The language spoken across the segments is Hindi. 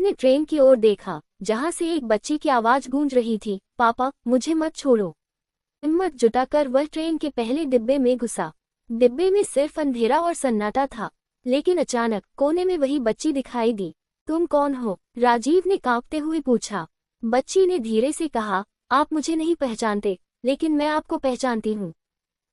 ने ट्रेन की ओर देखा, जहां से एक बच्ची की आवाज गूंज रही थी, पापा मुझे मत छोड़ो। हिम्मत जुटाकर वह ट्रेन के पहले डिब्बे में घुसा। डिब्बे में सिर्फ अंधेरा और सन्नाटा था, लेकिन अचानक कोने में वही बच्ची दिखाई दी। तुम कौन हो? राजीव ने कांपते हुए पूछा। बच्ची ने धीरे से कहा, आप मुझे नहीं पहचानते, लेकिन मैं आपको पहचानती हूँ।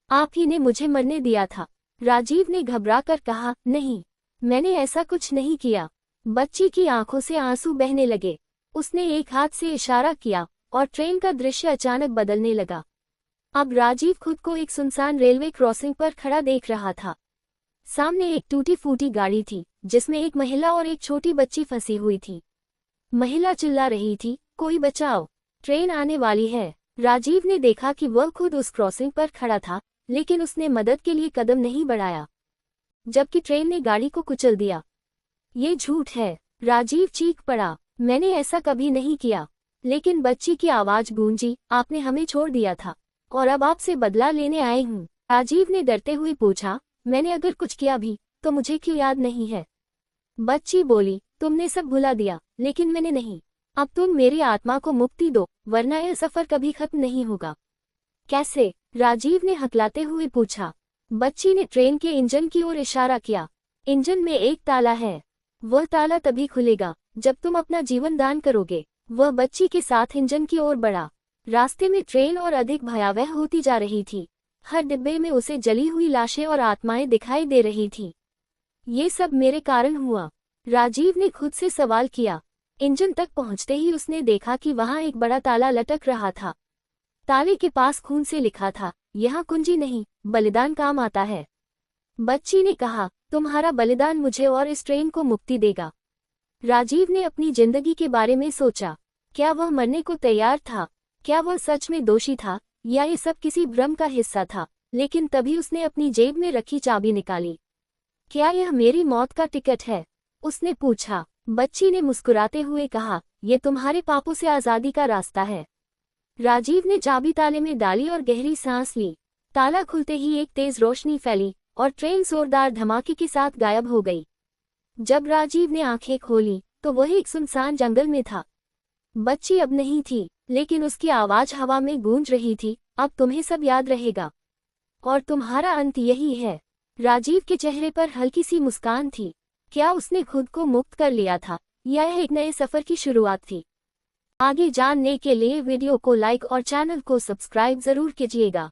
आप ही ने मुझे मरने दिया था। राजीव ने घबराकर कहा, नहीं, मैंने ऐसा कुछ नहीं किया। बच्ची की आंखों से आंसू बहने लगे। उसने एक हाथ से इशारा किया और ट्रेन का दृश्य अचानक बदलने लगा। अब राजीव खुद को एक सुनसान रेलवे क्रॉसिंग पर खड़ा देख रहा था। सामने एक टूटी फूटी गाड़ी थी, जिसमें एक महिला और एक छोटी बच्ची फंसी हुई थी। महिला चिल्ला रही थी, कोई बचाओ, ट्रेन आने वाली है। राजीव ने देखा कि वह खुद उस क्रॉसिंग पर खड़ा था, लेकिन उसने मदद के लिए कदम नहीं बढ़ाया, जबकि ट्रेन ने गाड़ी को कुचल दिया। ये झूठ है, राजीव चीख पड़ा। मैंने ऐसा कभी नहीं किया। लेकिन बच्ची की आवाज गूंजी, आपने हमें छोड़ दिया था और अब आपसे बदला लेने आए हूँ। राजीव ने डरते हुए पूछा, मैंने अगर कुछ किया भी तो मुझे क्यों याद नहीं है? बच्ची बोली, तुमने सब भुला दिया, लेकिन मैंने नहीं। अब तुम मेरी आत्मा को मुक्ति दो, वरना यह सफर कभी खत्म नहीं होगा। कैसे? राजीव ने हकलाते हुए पूछा। बच्ची ने ट्रेन के इंजन की ओर इशारा किया। इंजन में एक ताला है, वह ताला तभी खुलेगा जब तुम अपना जीवन दान करोगे। वह बच्ची के साथ इंजन की ओर बढ़ा। रास्ते में ट्रेन और अधिक भयावह होती जा रही थी। हर डिब्बे में उसे जली हुई लाशें और आत्माएं दिखाई दे रही थीं। ये सब मेरे कारण हुआ, राजीव ने खुद से सवाल किया। इंजन तक पहुंचते ही उसने देखा कि वहां एक बड़ा ताला लटक रहा था। ताले के पास खून से लिखा था, यहाँ कुंजी नहीं, बलिदान काम आता है। बच्ची ने कहा, तुम्हारा बलिदान मुझे और इस ट्रेन को मुक्ति देगा। राजीव ने अपनी जिंदगी के बारे में सोचा। क्या वह मरने को तैयार था? क्या वह सच में दोषी था, या ये सब किसी भ्रम का हिस्सा था? लेकिन तभी उसने अपनी जेब में रखी चाबी निकाली। क्या यह मेरी मौत का टिकट है? उसने पूछा। बच्ची ने मुस्कुराते हुए कहा, यह तुम्हारे पापों से आजादी का रास्ता है। राजीव ने चाबी ताले में डाली और गहरी सांस ली। ताला खुलते ही एक तेज रोशनी फैली और ट्रेन जोरदार धमाके के साथ गायब हो गई। जब राजीव ने आंखें खोली तो वह एक सुनसान जंगल में था। बच्ची अब नहीं थी, लेकिन उसकी आवाज हवा में गूंज रही थी, अब तुम्हें सब याद रहेगा और तुम्हारा अंत यही है। राजीव के चेहरे पर हल्की सी मुस्कान थी। क्या उसने खुद को मुक्त कर लिया था, या यह एक नए सफर की शुरुआत थी? आगे जानने के लिए वीडियो को लाइक और चैनल को सब्सक्राइब जरूर कीजिएगा।